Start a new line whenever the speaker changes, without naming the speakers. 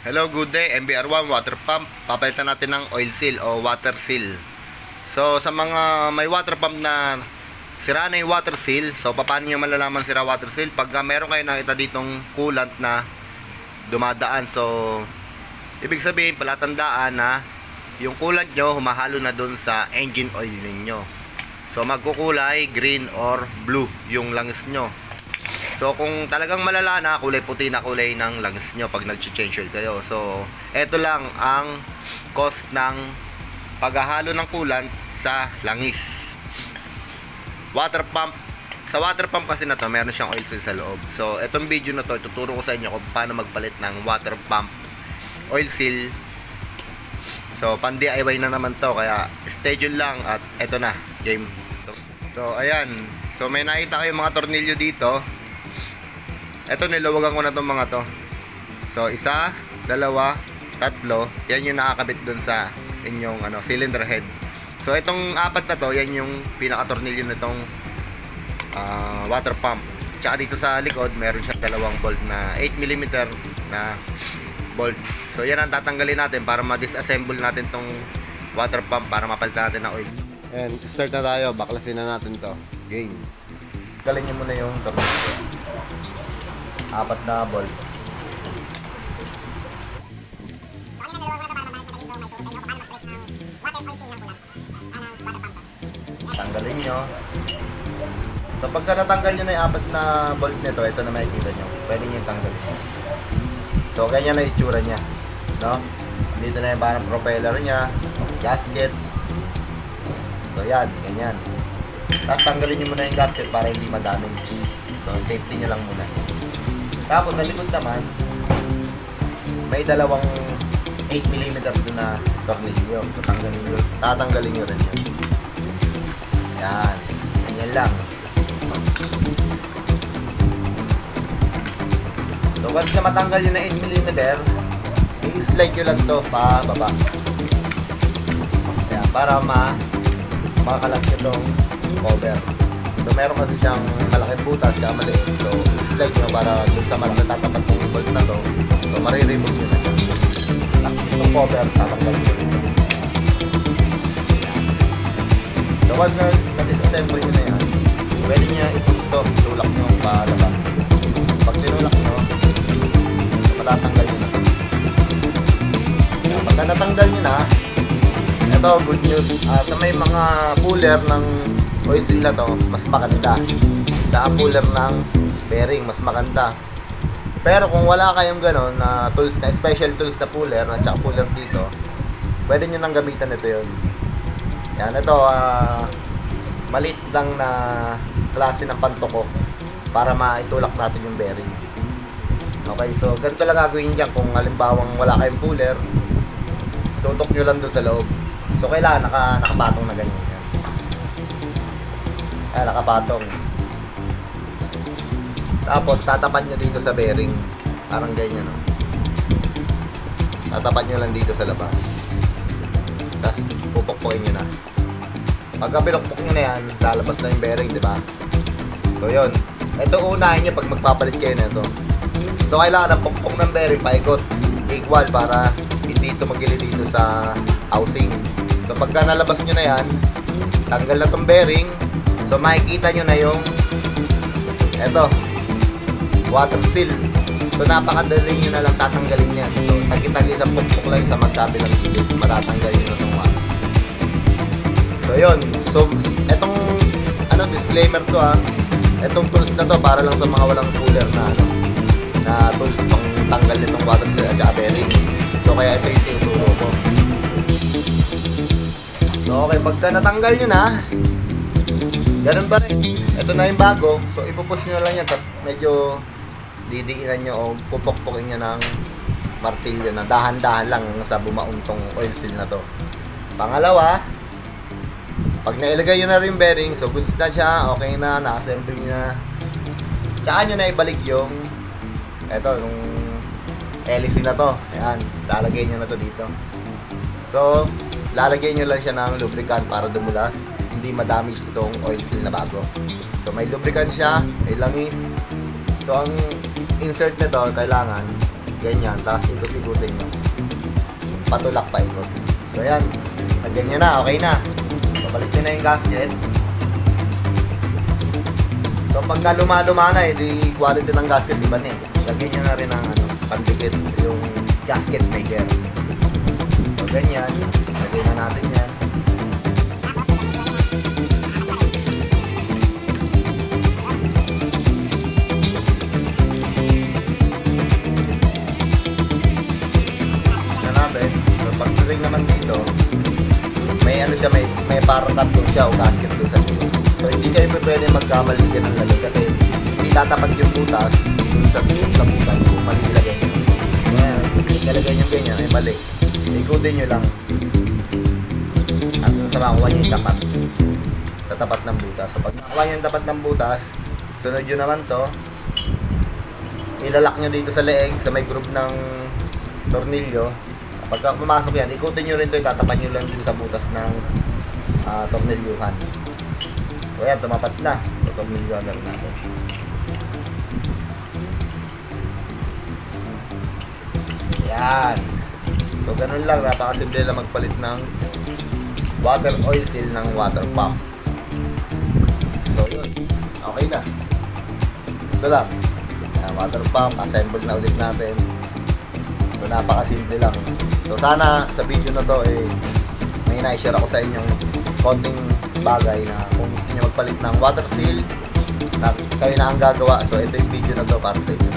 Hello, good day. MBR1 water pump. Papalitan natin ng oil seal o water seal. So, sa mga may water pump na sira na yung water seal, so paano nyo malalaman sira water seal? Pag meron kayo nakita ditong coolant na dumadaan, so ibig sabihin, palatandaan na yung coolant nyo humahalo na dun sa engine oil ninyo. So, magkukulay green or blue yung langis nyo. So, kung talagang malala na, kulay puti na kulay ng langis nyo pag nag-change oil kayo. So, eto lang ang cost ng paghahalo ng coolant sa langis. Water pump. Sa water pump kasi na to, meron siyang oil seal sa loob. So, etong video na to, tuturo ko sa inyo kung paano magpalit ng water pump oil seal. So, pan DIY na naman to, kaya stay tuned lang at eto na, game. So, ayan. So, may nakita kayong mga tornilyo dito. Ito, nilawagan ko na itong mga to. So, isa, dalawa, tatlo. Yan yung nakakabit dun sa inyong cylinder head. So, itong apat na to, yan yung pinaka-tornilyo na itong water pump. Tsaka dito sa likod, meron siyang dalawang bolt na 8mm na bolt. So, yan ang tatanggalin natin para ma-disassemble natin itong water pump para mapalitan natin ng oil. And start na tayo. Baklasin na natin to. Game. Galin nyo muna yung tornilyo. Apat na bolt. Tanggalin nyo. So pagka natanggal nyo na yung apat na bolt nito, ito na makikita nyo. Pwede nyo tanggalin. So ganyan na itsura nya, no? Dito na yung parang propeller nya, gasket. So yan, ganyan. Tapos tanggalin nyo muna yung gasket para hindi madamage. So safety nyo lang muna. Tapos sa likod naman, may dalawang 8mm doon na tornilyo. So, tatanggalin nyo rin yun. Yan. Ganyan lang. So once na matanggal yun na 8mm, i-slide nyo lang to pa baba. Yan. Para makalas nyo itong cover. So meron kasi siyang malaking butas kaya maliit. So i-slide nyo para dun sa malaki tatapat ng bolt na to. So mariremove nyo na siya. Itong cover, tatanggal nyo rin. So once na na-disassemble nyo na yan, pwede nyo i-push ito, tulak nyo palabas. Pag tinulak nyo, matatanggal nyo na. Pagka natanggal nyo na, ito good news. Sa may mga puller ng oil seal na to, mas maganda. Sa puller ng bearing, mas maganda. Pero kung wala kayong gano'n na tools na special tools na puller at saka puller dito, pwede nyo nang gamitan ito yun. Yan, ito maliit lang na klase ng pantoko para maitulak natin yung bearing. Okay, so ganito lang gagawin dyan kung halimbawang wala kayong puller, tutok nyo lang doon sa loob. So kailangan nakapatong na ganyan. Nakapatong. Tapos tatapat nyo dito sa bearing. Parang ganyan, no? Tatapat nyo lang dito sa labas. Tapos pupukpukin nyo na. Pagka pinukpuk nyo na yan, lalabas na yung bearing, di ba? So yun. Ito unahin nyo pag magpapalit kayo na ito. So kailangan ng pukpuk ng bearing paikot. Equal para hindi ito magili dito sa housing. So pagka nalabas nyo na yan, tanggal na tong bearing. So makikita nyo na yung eto, water seal. So napakadali nyo na lang tatanggalin yan. So tagi-tagi sa pukpuk lang sa magkabilang gilid, matatanggalin nyo na itong water seal. So yun. So etong disclaimer to etong tools na to para lang sa mga walang puller na tools pang tanggal nitong water seal at saka bearing. So kaya ito yung tinuturo ko. So okay, pagka natanggal nyo na, ganun pa rin. Ito na yung bago. So, ipupush nyo lang yan. Tapos, medyo didiinan nyo o pupukpukin nyo ng martilyo na dahan-dahan lang sa bumaon tong oil seal na to. Pangalawa, pag nailagay nyo na rin bearing, so goods na siya, okay na, na-assemble nyo na. Tsaka nyo na ibalik yung yung hélice na to. Ayan, lalagay nyo na to dito. So, lalagay nyo lang siya ng lubricant para dumulas. Hindi ma-damage itong oil seal na bago. So may lubricant siya, may langis. So ang insert nito kailangan ganyan, tapos ikot-ikutin nyo. Patulak pa ikot. So yan, ganyan na, okay na. Babalik nyo na yung gasket. So pagka luma-luma na, di quality ng gasket, iba na eh. Lagyan nyo na rin ang pandikit, yung gasket maker. So ganyan, lagyan na natin yan. Pag-ring naman dito, may ano siya, may parang tattoo siya o gasket doon sa dito. So hindi kayo pwede magkamali din ng lagay kasi hindi tatapat yung butas dun sa butas kung mali ilagay nyo. Ayan, ilagay nyo ganyan, ay mali. Ikutin nyo lang hanggang sa makuha nyo yung tapat. Tatapat ng butas. So pag nakuha nyo yung tapat ng butas, sunod nyo naman to, ilalak nyo dito sa leeg, sa may groove ng tornilyo. Pagka pumasok yan, ikutin nyo rin ito, itatapan nyo lang sa butas ng tornilyuhan. So yan, tumapat na. So, tornilyuhan na rin natin. Yan. So ganun lang, napakasimple lang magpalit ng water oil seal ng water pump. So yun, okay na. Ito lang. Water pump, assemble na ulit natin. So napakasimple lang. So sana sa video na to may na-share ako sa inyong konting bagay na kung gusto niyo magpalit ng water seal na kayo na ang gagawa. So ito yung video na to para sa inyo.